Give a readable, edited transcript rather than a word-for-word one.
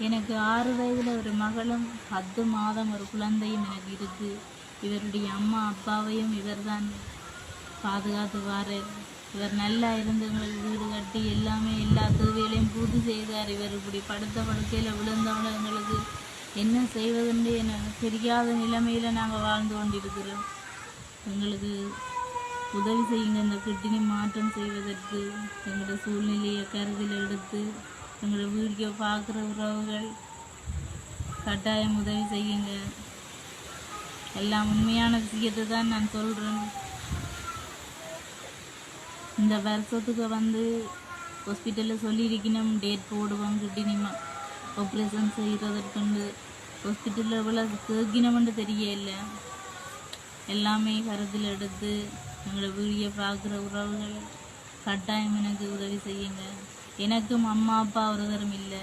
எனக்கு 6 வயதில் ஒரு மகளும் 10 மாதம் ஒரு குழந்தையும் எனக்கு இருக்குது. இவருடைய அம்மா அப்பாவையும் இவர்தான் பாதுகாத்து வாரார். இவர் நல்லா இருந்து எங்களுக்கு வீடு கட்டி எல்லாமே எல்லா தேவைகளையும் பூர்த்தி செய்தார். இவர் இப்படி படுத்த படுக்கையில் விழுந்தவங்க எங்களுக்கு என்ன செய்வதென்று என தெரியாத நிலைமையில் நாங்கள் வாழ்ந்து கொண்டிருக்கிறோம். எங்களுக்கு உதவி செய்யுங்க. இந்த கிட்னி மாற்றம் செய்வதற்கு எங்களோட சூழ்நிலையை கருத்தில் எடுத்து எங்களோட வீடியோ பார்க்குற உறவுகள் கட்டாயம் உதவி செய்யுங்க. எல்லாம் உண்மையான விஷயத்தை தான் நான் சொல்கிறேன். இந்த வருஷத்துக்கு ஹாஸ்பிட்டலில் சொல்லியிருக்கணும், டேட் போடுவோம் கிட்னி ஆப்ரேஷன் செய்கிறதற்கொண்டு. ஹாஸ்பிட்டலில் எவ்வளோ கேட்கணும்னு தெரியல. எல்லாமே கருத்தில் எடுத்து எங்களோட வீடியோ பார்க்குற உறவுகள் கட்டாயம் எனக்கு உதவி செய்யுங்க. எனக்கும் அம்மா அப்பா ஒருவரும் இல்லை.